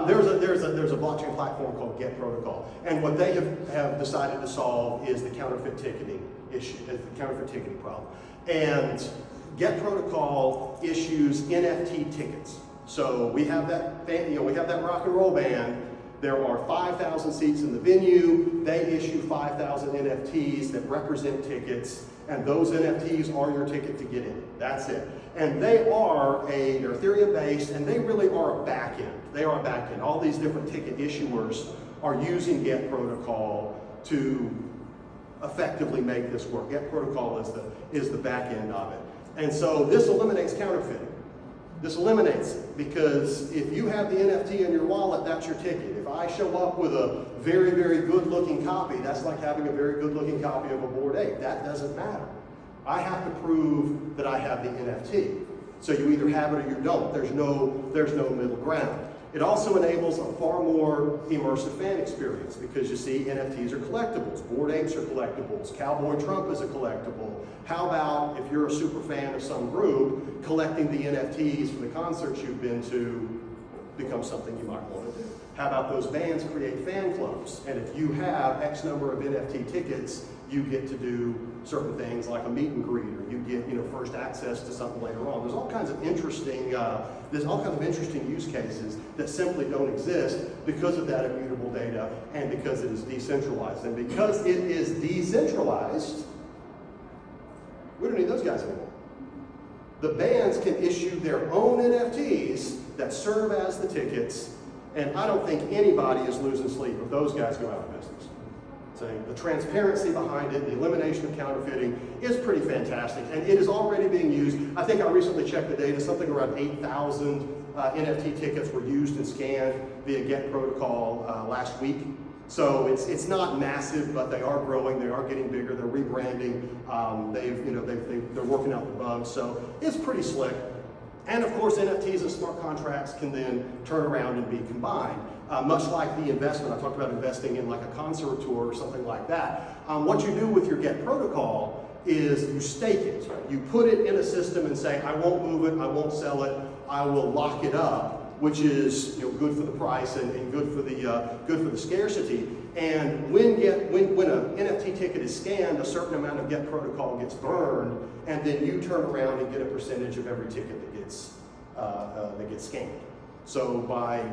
There's a blockchain platform called Get Protocol. And what they have decided to solve is the counterfeit ticketing issue, the counterfeit ticketing problem. And Get Protocol issues NFT tickets. So we have that rock and roll band. There are 5,000 seats in the venue. They issue 5,000 NFTs that represent tickets, and those NFTs are your ticket to get in. That's it. And they're Ethereum-based, and they really are a back-end. They are a back-end. All these different ticket issuers are using Get Protocol to effectively make this work. Get Protocol is the back end of it. And so this eliminates counterfeiting. This eliminates it, because if you have the NFT in your wallet, that's your ticket. If I show up with a very, very good-looking copy, that's like having a very good-looking copy of a Bored Ape. That doesn't matter. I have to prove that I have the NFT. So you either have it or you don't. There's no middle ground. It also enables a far more immersive fan experience, because you see, NFTs are collectibles. Bored Apes are collectibles. Cowboy Trump is a collectible. How about, if you're a super fan of some group, collecting the NFTs from the concerts you've been to becomes something you might want to do? How about those bands create fan clubs? And if you have X number of NFT tickets you get to do certain things like a meet and greet, or you get first access to something later on. There's all kinds of interesting use cases that simply don't exist because of that immutable data and because it is decentralized. And because it is decentralized, we don't need those guys anymore. The bands can issue their own NFTs that serve as the tickets, and I don't think anybody is losing sleep if those guys go out of business. So the transparency behind it, the elimination of counterfeiting is pretty fantastic, and it is already being used. I think I recently checked the data, something around 8,000 NFT tickets were used and scanned via GET protocol last week. So it's not massive, but they are growing, they are getting bigger, they're rebranding, they're working out the bugs, so it's pretty slick. And of course, NFTs and smart contracts can then turn around and be combined. Much like the investment, I talked about investing in like a concert tour or something like that. What you do with your GET protocol is you stake it. You put it in a system and say, I won't move it, I won't sell it, I will lock it up, which is good for the price and good for the scarcity. And when an NFT ticket is scanned, a certain amount of GET protocol gets burned, and then you turn around and get a percentage of every ticket that gets scanned. So by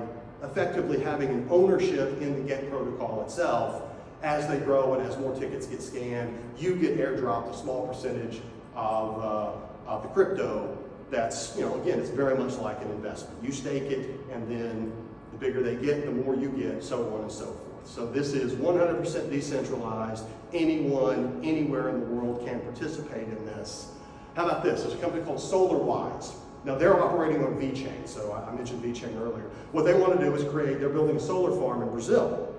effectively having an ownership in the GET protocol itself, as they grow and as more tickets get scanned, you get airdropped a small percentage of the crypto. That's, again, it's very much like an investment. You stake it, and then the bigger they get, the more you get, so on and so forth. So this is 100% decentralized. Anyone, anywhere in the world can participate in this. How about this? There's a company called SolarWise. Now they're operating on VeChain, so I mentioned VeChain earlier. What they want to do is they're building a solar farm in Brazil.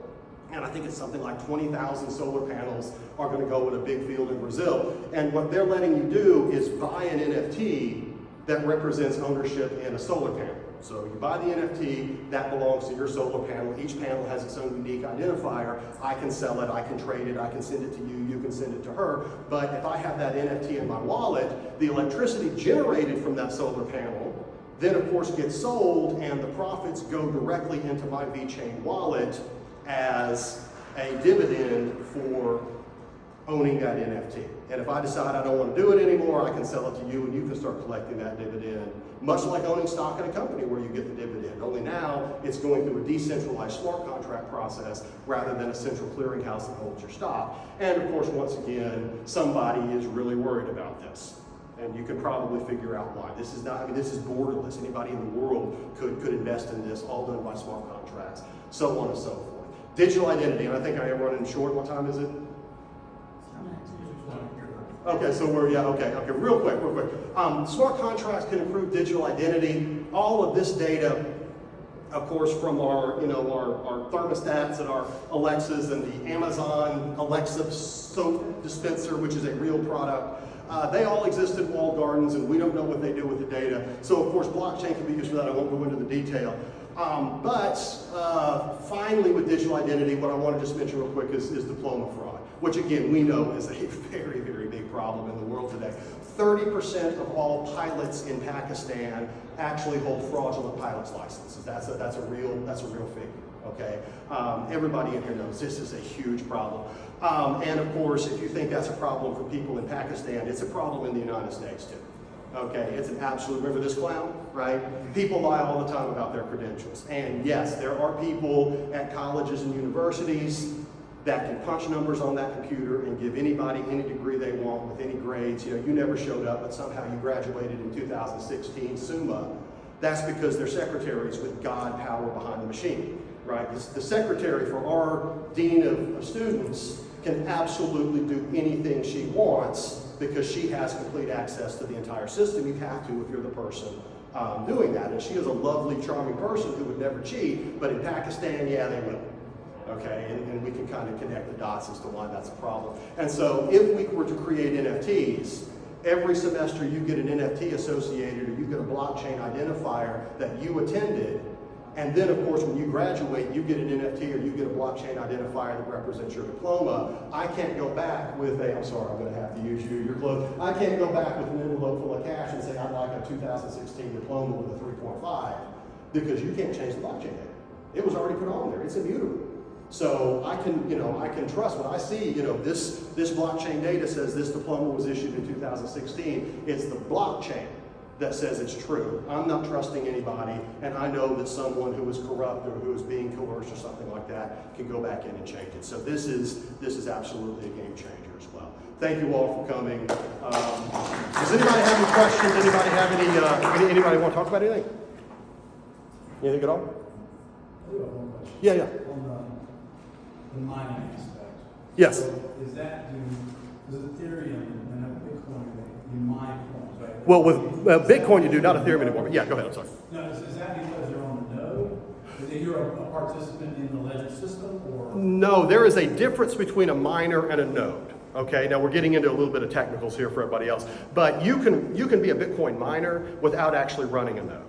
And I think it's something like 20,000 solar panels are going to go in a big field in Brazil. And what they're letting you do is buy an NFT that represents ownership in a solar panel. So you buy the NFT, that belongs to your solar panel. Each panel has its own unique identifier. I can sell it, I can trade it, I can send it to you, you can send it to her. But if I have that NFT in my wallet, the electricity generated from that solar panel then of course gets sold, and the profits go directly into my VeChain wallet as a dividend for owning that NFT. And if I decide I don't want to do it anymore, I can sell it to you and you can start collecting that dividend, much like owning stock in a company where you get the dividend. Only now it's going through a decentralized smart contract process rather than a central clearinghouse that holds your stock. And of course, once again, somebody is really worried about this. And you can probably figure out why. This is not, this is borderless. Anybody in the world could invest in this, all done by smart contracts, so on and so forth. Digital identity, and I think I am running short. What time is it? Okay, so okay, real quick. Smart contracts can improve digital identity. All of this data, of course, from our thermostats and our Alexas and the Amazon Alexa soap dispenser, which is a real product, they all exist in walled gardens, and we don't know what they do with the data. So, of course, blockchain can be used for that. I won't go into the detail. But finally, with digital identity, what I want to just mention real quick is diploma fraud, which again we know is a very, very big problem in the world today. 30% of all pilots in Pakistan actually hold fraudulent pilot's licenses. That's a real figure. Okay, everybody in here knows this is a huge problem. And of course, if you think that's a problem for people in Pakistan, it's a problem in the United States too. Okay, it's an absolute, remember this clown, right? People lie all the time about their credentials. And yes, there are people at colleges and universities that can punch numbers on that computer and give anybody any degree they want with any grades. You never showed up, but somehow you graduated in 2016 Summa. That's because they're secretaries with God power behind the machine, right? The secretary for our dean of students can absolutely do anything she wants because she has complete access to the entire system. You have to if you're the person doing that. And she is a lovely, charming person who would never cheat, but in Pakistan, yeah, they will. Okay, and we can kind of connect the dots as to why that's a problem. And so if we were to create NFTs, every semester you get an NFT associated, or you get a blockchain identifier that you attended, and then of course when you graduate, you get an NFT or you get a blockchain identifier that represents your diploma. I can't go back with I'm sorry, I'm going to have to use your clothes. I can't go back with an envelope full of cash and say I'd like a 2016 diploma with a 3.5, because you can't change the blockchain data. It was already put on there, it's immutable. So I can trust when I see, this blockchain data says this diploma was issued in 2016. It's the blockchain that says it's true. I'm not trusting anybody, and I know that someone who is corrupt or who is being coerced or something like that can go back in and change it. So this is absolutely a game changer as well. Thank you all for coming. Does anybody have any questions? Anybody have anybody want to talk about anything? Anything at all? I do have one question. Yeah. On the mining aspect. Yes. So does Ethereum and Bitcoin, you mine coins, right? Well, with Bitcoin you do, not Ethereum anymore. But yeah, go ahead. I'm sorry. No, is that because you're on the node? That you're a participant in the ledger system, or? No, there is a difference between a miner and a node. Okay, now we're getting into a little bit of technicals here for everybody else, but you can be a Bitcoin miner without actually running a node.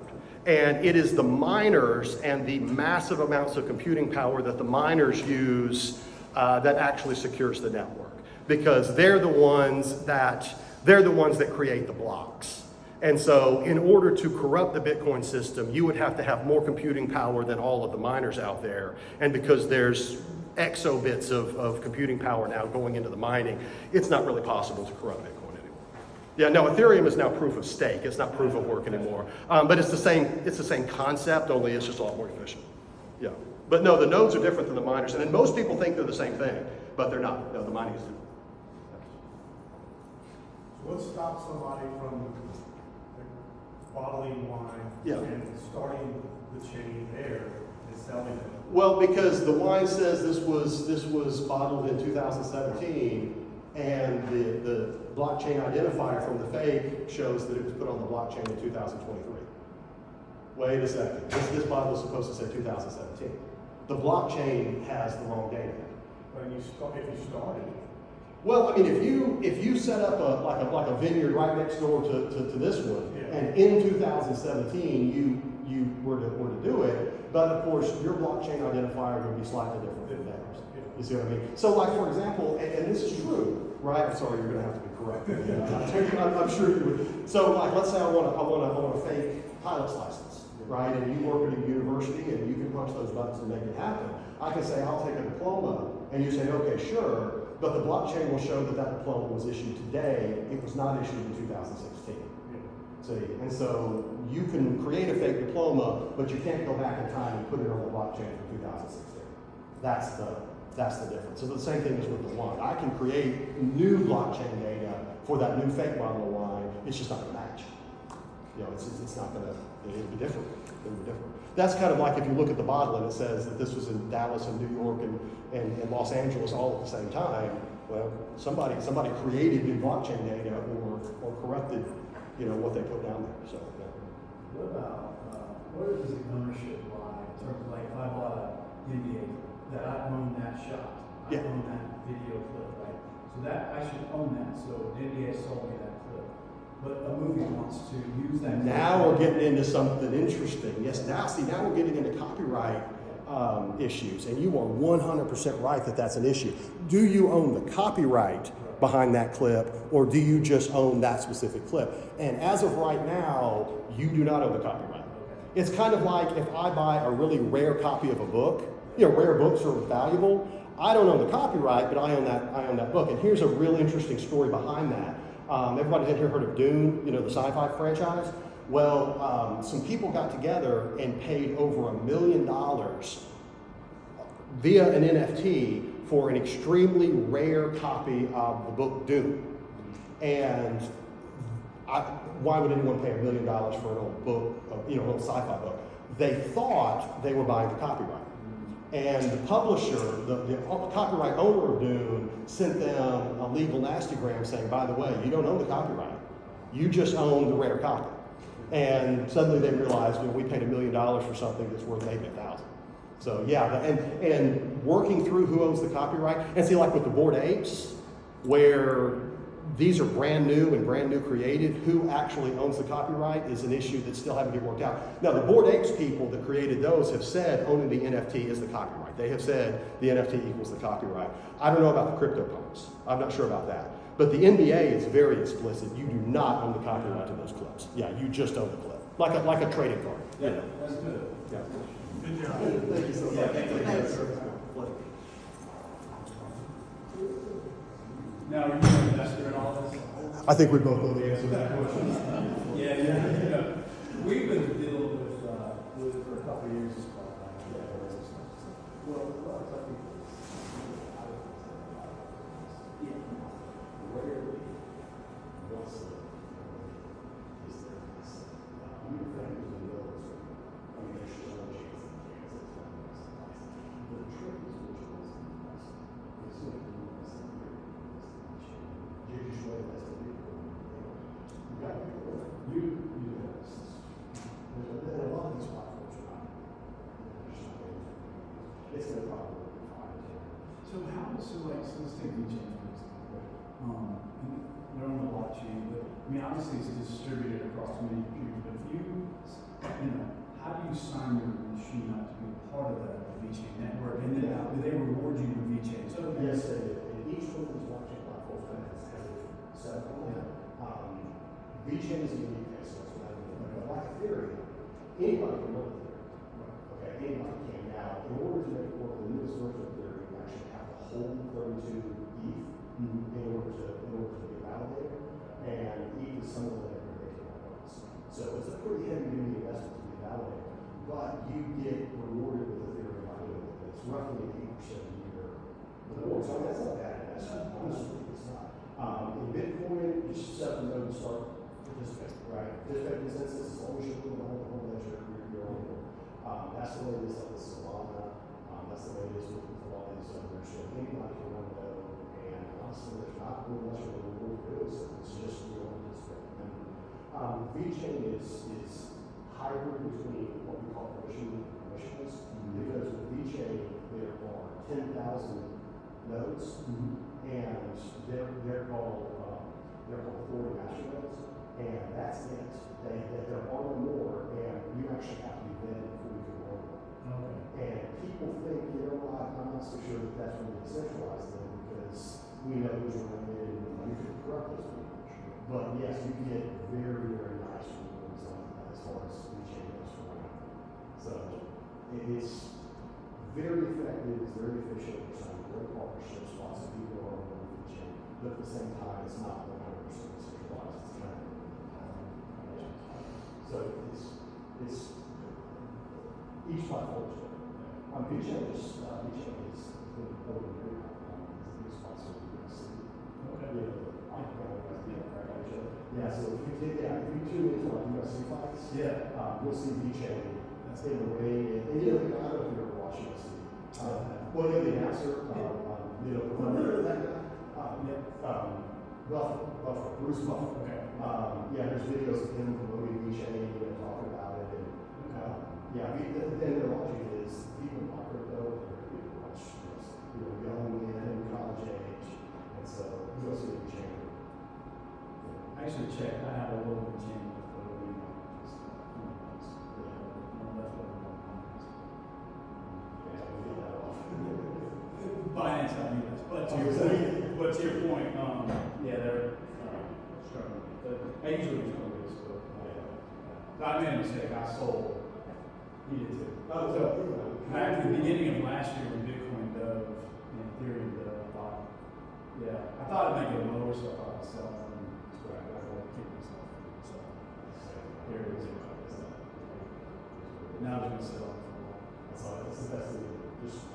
And it is the miners and the massive amounts of computing power that the miners use that actually secures the network, because they're the ones that create the blocks. And so in order to corrupt the Bitcoin system, you would have to have more computing power than all of the miners out there. And because there's exobits of computing power now going into the mining, it's not really possible to corrupt Bitcoin anymore. Yeah, no, Ethereum is now proof of stake. It's not proof of work anymore. But it's the same concept, only it's just a lot more efficient. Yeah. But no, the nodes are different than the miners. And then most people think they're the same thing, but they're not. No, the mining is different. What stops somebody from bottling wine and starting the chain there and selling it? Well, because the wine says this was bottled in 2017, and the blockchain identifier from the fake shows that it was put on the blockchain in 2023. Wait a second. This bottle is supposed to say 2017. The blockchain has the wrong data. But if you started. Well, I mean, if you set up a vineyard right next door to this one, and in 2017 you were to do it, but of course your blockchain identifier would be slightly different than theirs. You see what I mean? So, like for example, and this is true, right? I'm sorry, you're going to have to be corrected. I'm sure you would. So, like, let's say I want a fake pilot's license, right? And you work at a university and you can punch those buttons and make it happen. I can say I'll take a diploma, and you say, okay, sure. But the blockchain will show that diploma was issued today. It was not issued in 2016. See, and so you can create a fake diploma, but you can't go back in time and put it on the blockchain from 2016. That's the difference. So the same thing is with the wine. I can create new blockchain data for that new fake bottle of wine. It's just not going to match. It's not going to. It'll be different. It'll be different. That's kind of like if you look at the bottle and it says that this was in Dallas and New York and Los Angeles all at the same time. Well, somebody created new blockchain data or corrupted, what they put down there. So. Yeah. What about where does the ownership lie in terms of, like, if I bought a NBA that I own that shot, I own that video clip, right? So that I should own that. So the NBA sold me that clip. But a movie wants to use that. Now we're getting into something interesting. Yes, now we're getting into copyright issues, and you are 100% right that that's an issue. Do you own the copyright behind that clip, or do you just own that specific clip? And as of right now, you do not own the copyright. It's kind of like if I buy a really rare copy of a book. Rare books are valuable. I don't own the copyright, but I own that book. And here's a real interesting story behind that. Everybody here heard of Dune, the sci-fi franchise? Well, some people got together and paid over $1 million via an NFT for an extremely rare copy of the book Dune. And why would anyone pay $1 million for an old book, an old sci-fi book? They thought they were buying the copyright. And the publisher, the copyright owner of Dune, sent them a legal nastygram saying, by the way, you don't own the copyright. You just own the rare copy. And suddenly they realized, we paid $1 million for something that's worth maybe $1,000. So yeah, and working through who owns the copyright, and see, like with the Bored Apes, where these are brand new created, who actually owns the copyright is an issue that's still having to get worked out. Now, the Bored Apes people that created those have said owning the NFT is the copyright. They have said the NFT equals the copyright. I don't know about the CryptoPunks. I'm not sure about that. But the NBA is very explicit. You do not own the copyright to those clips. Yeah, you just own the clip. Like a trading card. Yeah, that's good. Yeah. Good job. Thank you so much. Yeah, thank you. I think we both know the answer to that question. We've been dealing with it for a couple of years. Well, a lot of people. Rarely, once a is there this, you think there's a military, I mean, there's still a chance that Kansas is the trick is which one's the best. It's like the one that's the year, you're just waiting as the big one. You got to pick the one. You know, and a lot of these platforms are not, it's going to probably be fine. So let's take VJ for example. They're on the blockchain, but I mean, obviously it's distributed across many computers. But if how do you sign your machine up to be part of the VeChain network? And then do they reward you with VeChain? So Yes, they do. And each one of these blockchain platforms has a different setup. VeChain is a unique case, so that's what I mean. But like Ethereum, anybody can run Ethereum. Okay, anybody can. Now, in order to make it work, the newest version of Ethereum, you actually have to hold 32 ETH in order to be validated. And ETH is some of the ridiculous ones. So it's a pretty heavy duty investment to be validated. But you get rewarded with Ethereum by doing it. It's roughly 8% a year. So that's not bad investment. Honestly, it's not. In Bitcoin, you just set up a node and start participating, right? Participate consensus, as long as you're doing the whole ledger, you're on board. That's the way it is like with Solana. That's the way it is with a lot of these others. So anybody can run a node, and honestly, there's not really much of a reward to do. So it's just you don't participate. VeChain is hybrid between what we call permissionless, because with VeChain there are 10,000 nodes, and they're called authority master nodes, and that's it. There are no more, and you actually have to be vetted before you can run them. And people think, I'm not so sure that that's really decentralized then, because we know who's running it, and you can corrupt those people. But yes, you get very, very nice rewards on that as far as VeChain goes for running. So it's very effective, it's very efficient, we're signing great partnerships, lots of people are on VeChain, but at the same time, it's not 100% decentralized, it's kind of so it's each platform is different. VeChain is been building very high. It's a big sponsor of the city. Yeah, so if you tune into like UFC fights, you'll see VeChain in the ring, and I don't know if you're ever watching UFC. Well, the announcer, remember that guy? Buffer, Bruce Buffer. Okay. There's videos of him promoting VeChain and talking about it, and the logic is people in my crypto, people watch, young men in college age, and so you'll see VeChain. I actually checked. I have a little VeChain for Binance, I mean, but to your point, they're struggling. I usually don't do this, but I made a mistake. I sold. He did too. Back at the beginning of last year when Bitcoin dove and Ethereum dove, I thought it might go lower, so I thought I'd sell them. I want to keep myself. So here it is. Now I'm going to sell it for a while. That's the best thing.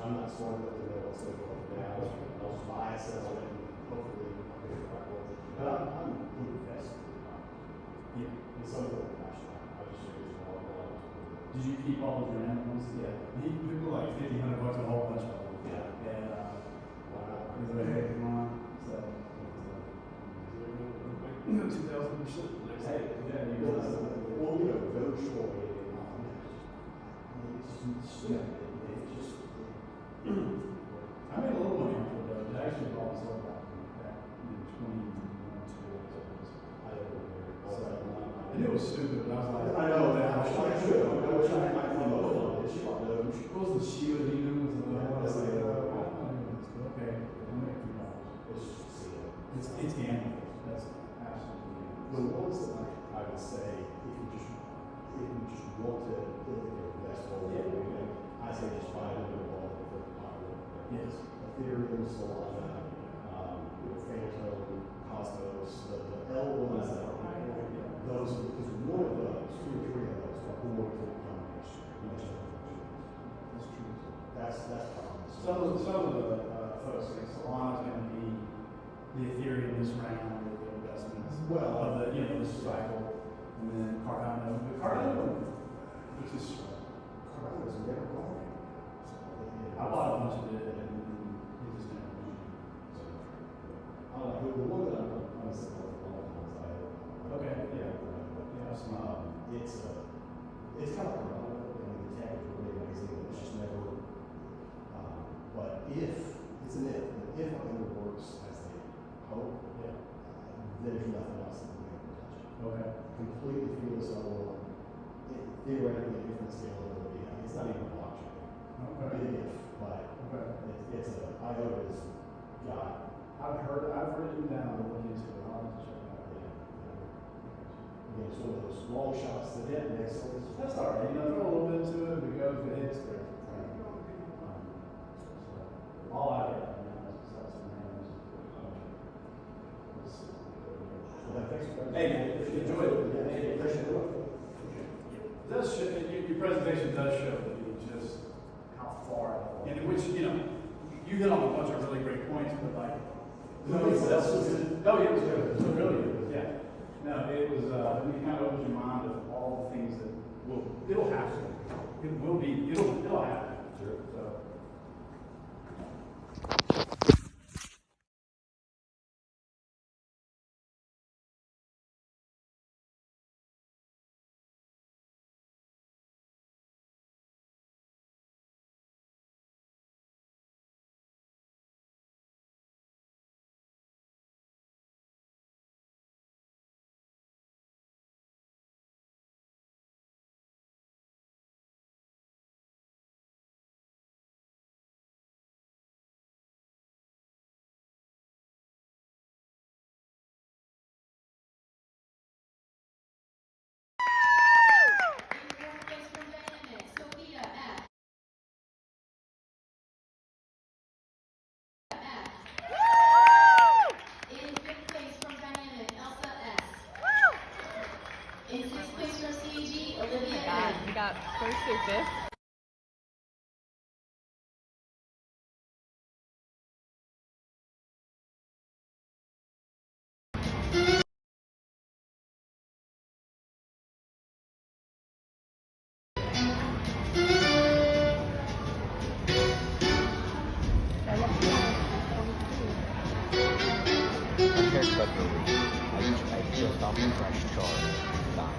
I'm not smart enough to know what's going to go on now. I'll just buy it, sell it, and hopefully I'll get it right away. But I'm invested in something like that. I just think it's all about. Did you keep all of your animals? Yeah. You put like $50, $100 a whole bunch of them. And is there a heck on? So 2,000%. Hey, Dogecoin. I made a little money off of that. I actually bought this all back in 2022. I knew it was stupid, but I was like, I know that. I wish I had my phone on it. She bought Doge. what was the shield you knew was okay, I'll make $3. It's gambling. That's absolutely The ones that I would say, if you just want to invest more, I say just buy a little bit of all the popular. Yes. Ethereum, Solana, Phantom, Cosmos, the L that's probably. Some of the folks think Solana's going to be the Ethereum this round with the investments. Well, of the this cycle, and then Cardano, which is Cardano's never gone. I bought a bunch of it and it just never went. I don't know, the one that I'm supporting for a long time is IO. Okay, yeah. Yeah, I've seen it. It's kind of Cardano, I mean, the tech is really amazing, but it's just never, but if, it's an if, but if it works as they hope, Yeah. there's nothing else that we can touch. Okay. Completely fearless on, theoretically, different scalability, it's not even a blockchain. Okay. It is, but Okay. it's a, IO is got, I've written down to look into it. I'll have to check it out. again, it's one of those long shots that Yeah. makes sense. That's all right. Throw a little bit into it. If it goes, if it hits, great. All I get, is that's some names. Well, thanks for. Hey, enjoy it. Yeah, Hey, appreciate it. It does show, your presentation does show just how far, and which, you hit on a bunch of really great points, but like, nobody else was, oh, yeah, it was good, it was really good, yeah. No, it was, it kind of opens your mind of all the things that it'll happen. It'll happen. Sure. So. In sixth place from CEG, Olivia God, N. we got first through fifth. Haircut relief. I just off the fresh char. Not.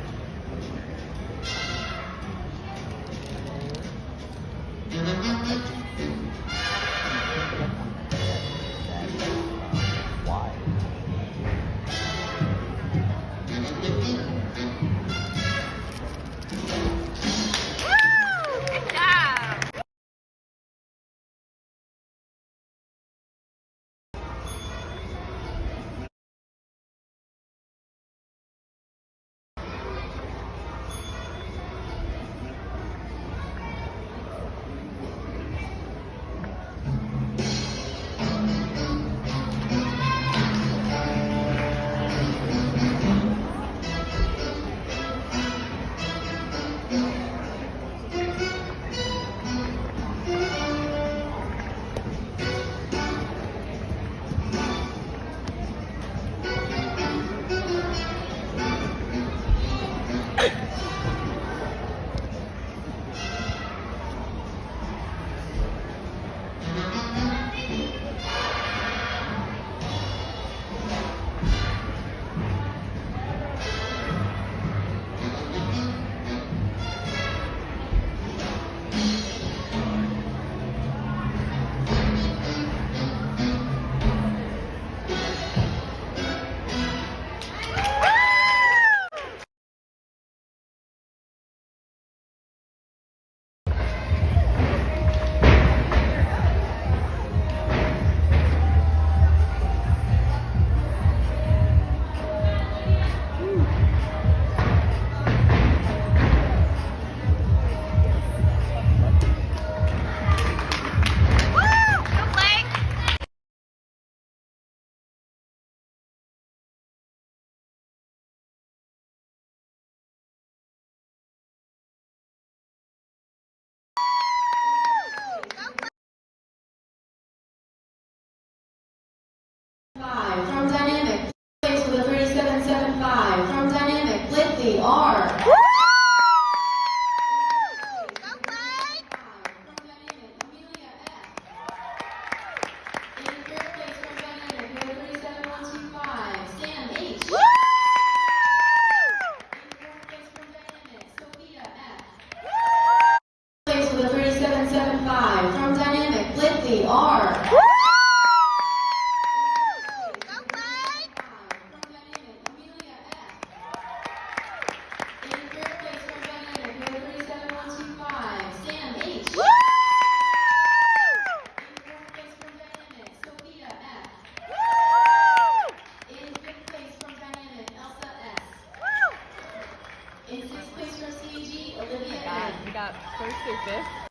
through fifth.